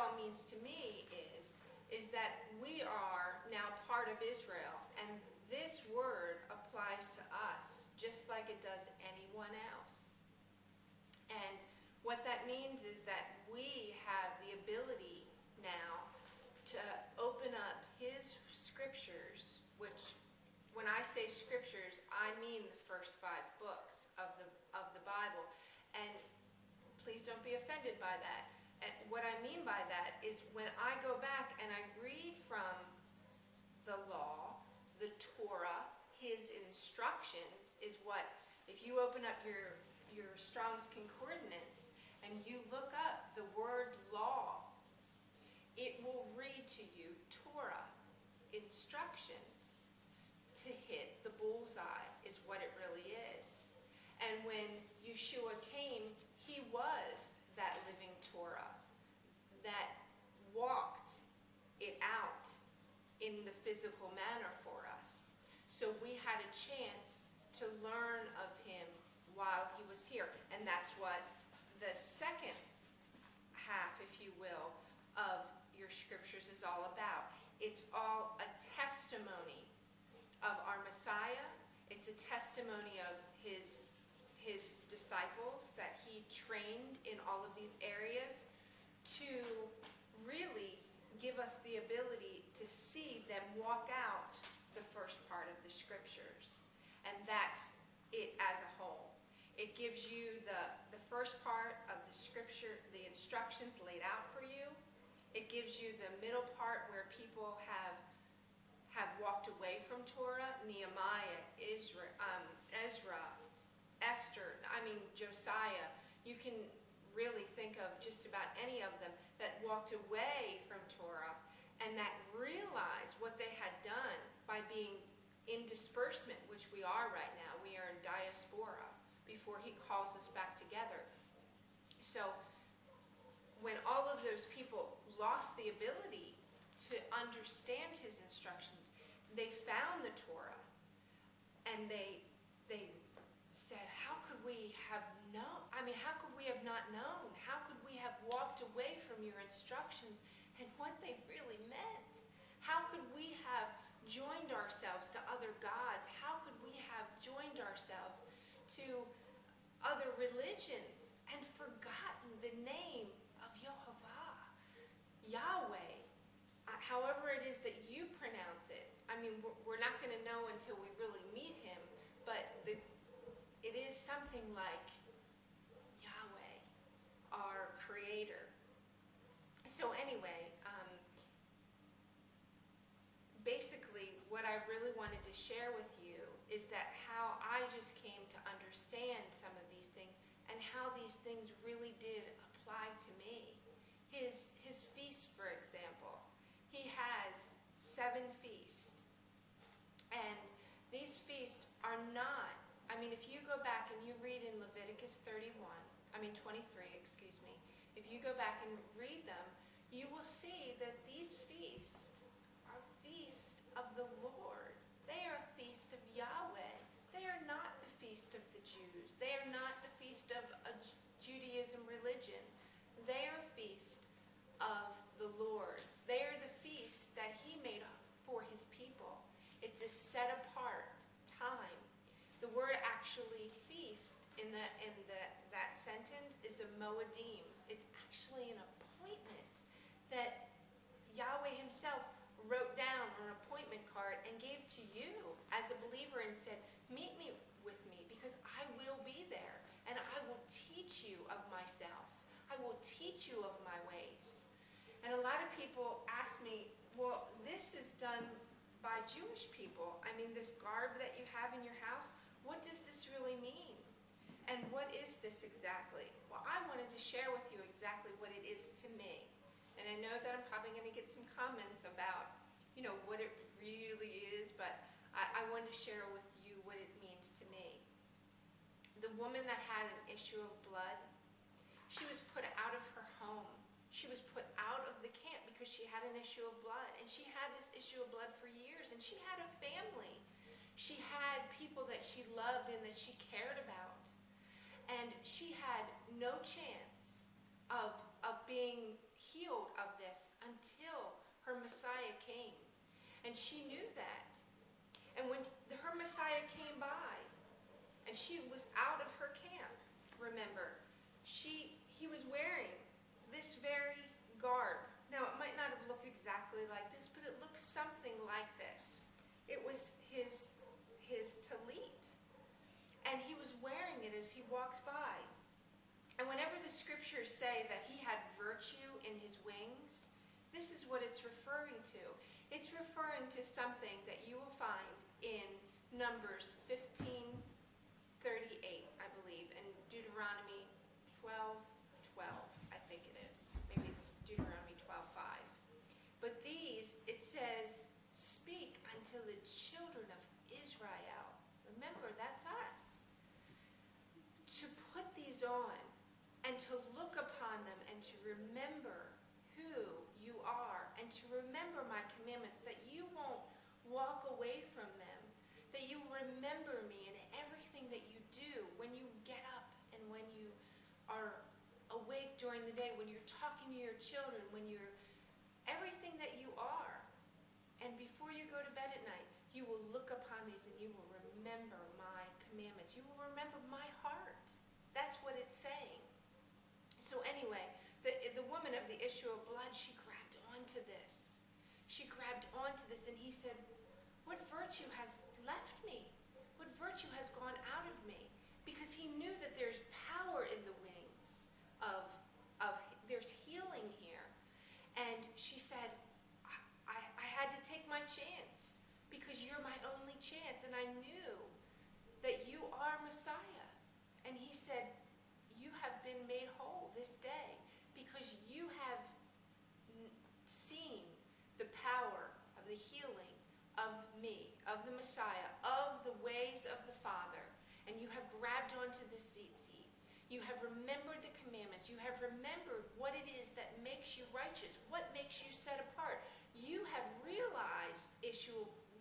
all means to me is that we are now part of Israel, and this word applies to us just like it does anyone else. And what that means is that we have the ability now to open up his scriptures, which when I say scriptures, I mean the first 5 books of the Bible. And please don't be offended by that. And what I mean by that is when I go back and I read from the law, the Torah, his instructions is what, if you open up your Strong's Concordance and you look up the word law, it will read to you Torah, instructions. To hit the bullseye is what it really is. And when Yeshua came, he was that living Torah that walked it out in the physical manner for us. So we had a chance to learn of him while he was here. And that's what the second half, if you will, of your scriptures is all about. It's all a testimony of our Messiah. It's a testimony of his disciples that he trained in all of these areas to really give us the ability to see them walk out the first part of the scriptures. And that's it as a whole. It gives you the first part of the scripture, the instructions laid out for you. It gives you the middle part where people have walked away from Torah, Nehemiah, Ezra, Esther, Josiah. You can really think of just about any of them that walked away from Torah and that realized what they had done by being in disbursement, which we are right now. We are in diaspora before he calls us back together. So when all of those people lost the ability to understand his instructions, they found the Torah and they said, how could we have known? How could we have not known? How could we have walked away from your instructions and what they really meant? How could we have joined ourselves to other gods? How could we have joined ourselves to other religions and forgotten the name of Yehovah, Yahweh? However it is that you pronounce it. We're not going to know until we really meet him, but it is something like Yahweh, our Creator. So anyway, basically what I really wanted to share with you is that how I just came to understand some of these things and how these things really did apply to me. His feast, for example. He has 7 feasts. And these feasts are not, if you go back and you read in Leviticus 23, if you go back and read them, you will see that these feasts are feasts of the Lord. They are a feast of Yahweh. They are not the feast of the Jews. They are not the feast of a Judaism religion. They are a feast of the Lord. They are the feast that he made for his people. It's a set apart time. The word actually feast in that sentence is a moedim. It's actually an appointment that Yahweh himself wrote down on an appointment card and gave to you as a believer and said, meet me with me because I will be there and I will teach you of myself. I will teach you of my ways. And a lot of people ask me, well, this is done by Jewish people. This garb that you have in your house, what does this really mean? And what is this exactly? Well, I wanted to share with you exactly what it is to me. And I know that I'm probably going to get some comments about, what it really is, but I wanted to share with you what it means to me. The woman that had an issue of blood, she was put out of her home. She was put out of the camp because she had an issue of blood. And she had this issue of blood for years. And she had a family. She had people that she loved and that she cared about. And she had no chance of being healed of Messiah came. And she knew that. And when her Messiah came by, and she was out of her camp, remember, he was wearing this very garb. Now, it might not have looked exactly like this, but it looked something like this. It was his talit. And he was wearing it as he walked by. And whenever the scriptures say that he had virtue in his wings, this is what it's referring to. It's referring to something that you will find in Numbers 15:38, I believe, and Deuteronomy 12:12, I think it is. Maybe it's Deuteronomy 12:5. But these, it says, speak unto the children of Israel. Remember, that's us. To put these on and to look upon them and to remember who you are and to remember my commandments, that you won't walk away from them, that you remember me in everything that you do, when you get up and when you are awake during the day, when you're talking to your children, when you're everything that you are. And before you go to bed at night, you will look upon these and you will remember my commandments. You will remember my heart. That's what it's saying. So anyway, the woman of the issue of blood, she grabbed onto this. She grabbed onto this, and he said, what virtue has left me? What virtue has gone out of me? Because he knew that there's power in the wings of there's healing here. And she said, I had to take my chance because you're my only chance. And I knew that you are Messiah. And he said, you have been made whole this day because you have seen the power of the healing of me, of the Messiah, of the ways of the Father. And you have grabbed onto the seat. You have remembered the commandments. You have remembered what it is that makes you righteous, what makes you set apart. You have realized,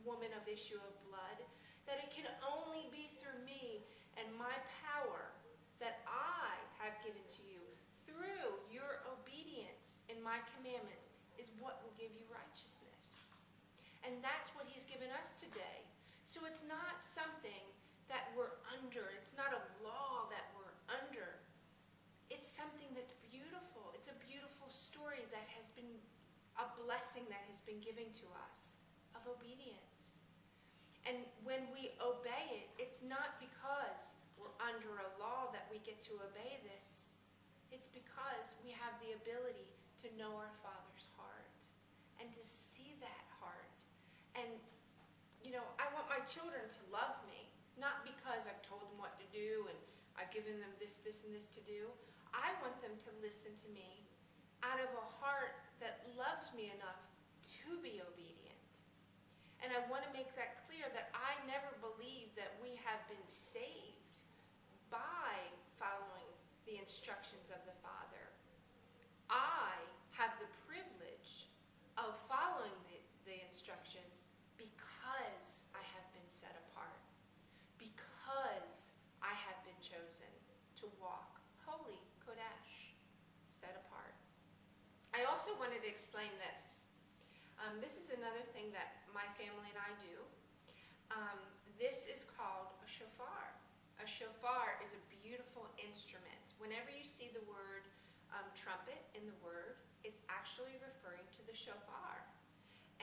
woman of issue of blood, that it can only be through me and my power that I have given to you. Through your obedience in my commandments is what will give you righteousness. And that's what he's given us today. So it's not something that we're under. It's not a law that we're under. It's something that's beautiful. It's a beautiful story that has been a blessing that has been given to us of obedience. And when we obey it, it's not because we're under a law that we get to obey this. It's because we have the ability to know our Father's heart and to see that heart. And, I want my children to love me, not because I've told them what to do and I've given them this, and this to do. I want them to listen to me out of a heart that loves me enough to be obedient. And I want to make that clear that I never believe that we have been saved by following the instructions of the Father. I have the privilege of following the instructions because I have been set apart, because I have been chosen to walk holy, kodesh, set apart. I also wanted to explain this. This is another thing that my family and I do. This is called a shofar. A shofar is a beautiful instrument. Whenever you see the word trumpet in the word, it's actually referring to the shofar.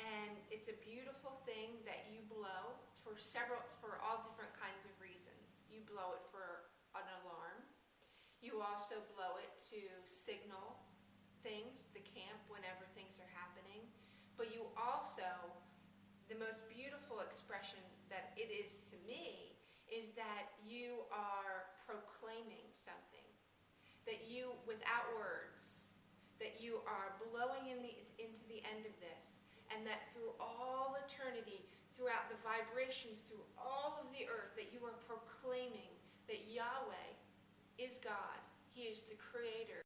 And it's a beautiful thing that you blow for all different kinds of reasons. You blow it for an alarm. You also blow it to signal things, the camp, whenever things are happening. But you also, the most beautiful expression that it is to me, is that you are proclaiming something. That you, without words, that you are blowing into the end of this, and that through all eternity, throughout the vibrations, through all of the earth, that you are proclaiming that Yahweh is God. He is the creator.